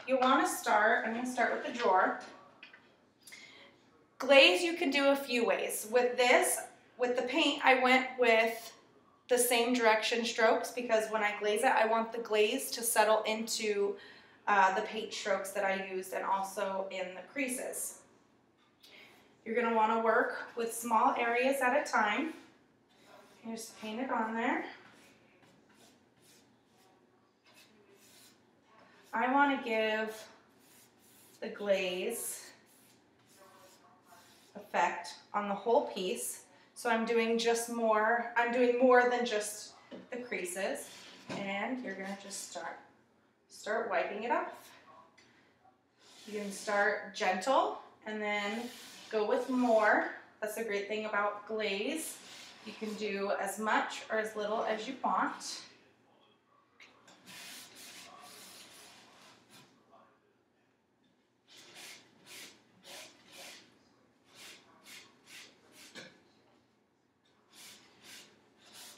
you want to start, I'm going to start with the drawer. Glaze you can do a few ways. With this, with the paint, I went with the same direction strokes because when I glaze it, I want the glaze to settle into the paint strokes that I used and also in the creases. You're going to want to work with small areas at a time. You just paint it on there. I want to give the glaze effect on the whole piece. So I'm doing more than just the creases. And you're going to just start wiping it off. You can start gentle and then go with more. That's the great thing about glaze. You can do as much or as little as you want.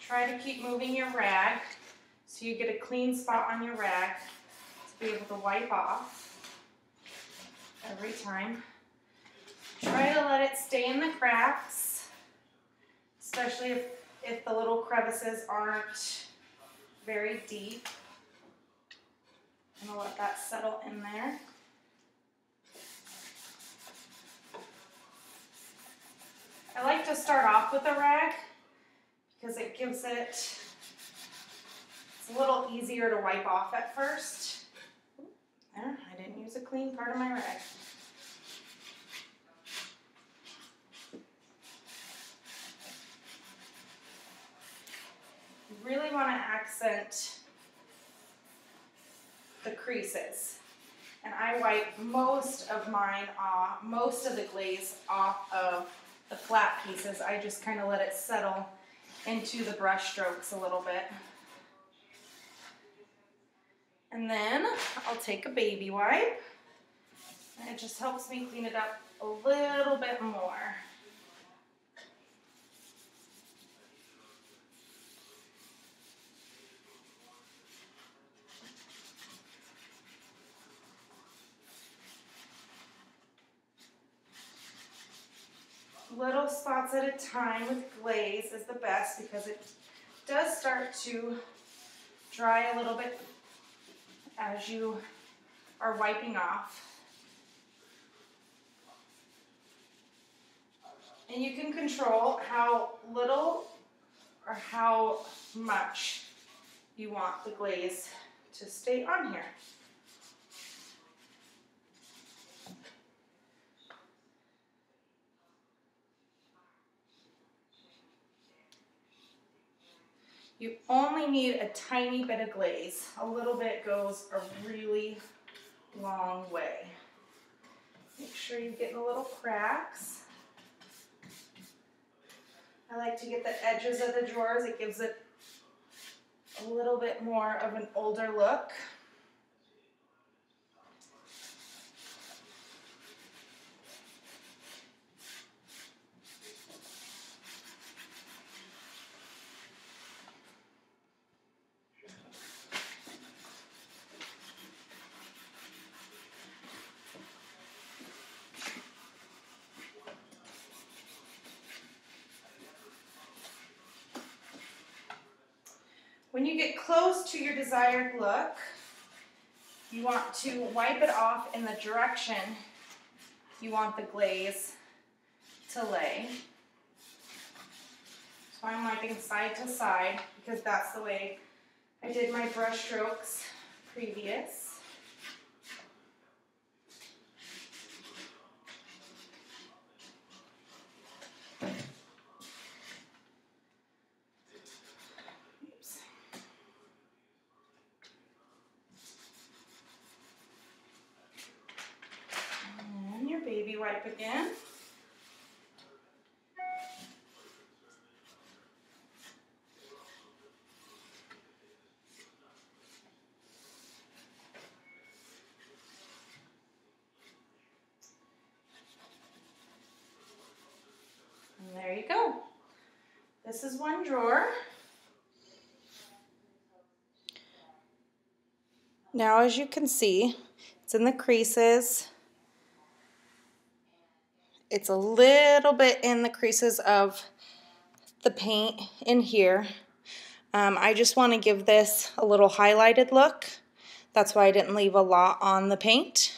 Try to keep moving your rag so you get a clean spot on your rag to be able to wipe off every time. Try to let it stay in the cracks, especially if the little crevices aren't very deep. I'm going to let that settle in there. I like to start off with a rag because it gives it's a little easier to wipe off at first. There, I didn't use a clean part of my rag. You really want to accent the creases. And I wipe most of the glaze off of the flat pieces. I just kind of let it settle into the brush strokes a little bit. And then I'll take a baby wipe. And it just helps me clean it up a little bit more. Little spots at a time with glaze is the best because it does start to dry a little bit as you are wiping off. And you can control how little or how much you want the glaze to stay on here. You only need a tiny bit of glaze. A little bit goes a really long way. Make sure you get the little cracks. I like to get the edges of the drawers. It gives it a little bit more of an older look. When you get close to your desired look, you want to wipe it off in the direction you want the glaze to lay. So I'm wiping side to side because that's the way I did my brush strokes previous. Baby wipe again. And there you go. This is one drawer. Now, as you can see, It's in the creases. It's a little bit in the creases of the paint in here. I just want to give this a little highlighted look. That's why I didn't leave a lot on the paint.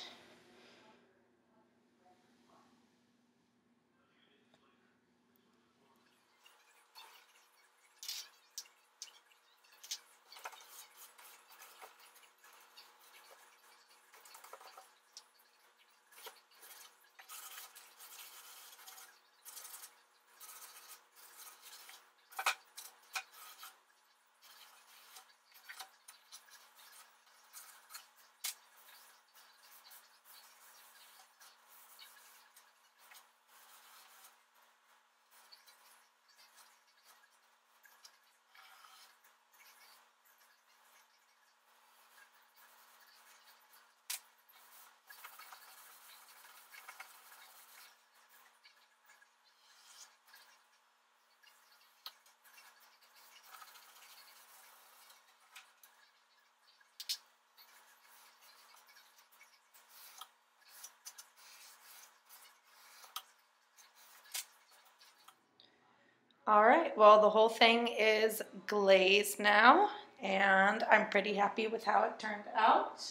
All right, well, the whole thing is glazed now, and I'm pretty happy with how it turned out.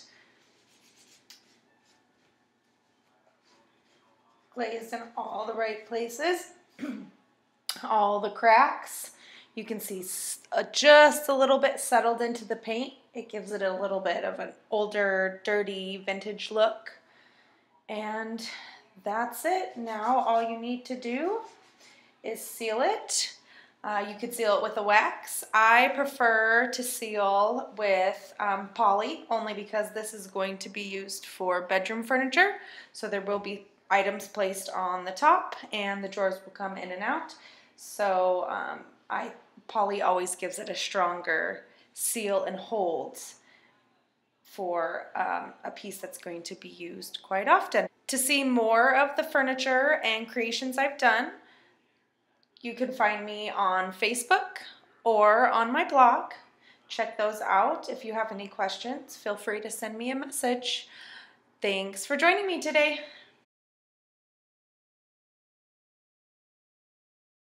Glazed in all the right places, all the cracks. You can see just a little bit settled into the paint. It gives it a little bit of an older, dirty, vintage look. And that's it. Now all you need to do is seal it. You could seal it with a wax. I prefer to seal with poly only because this is going to be used for bedroom furniture. So there will be items placed on the top and the drawers will come in and out. So poly always gives it a stronger seal and holds for a piece that's going to be used quite often. To see more of the furniture and creations I've done, you can find me on Facebook or on my blog. Check those out. If you have any questions, feel free to send me a message. Thanks for joining me today.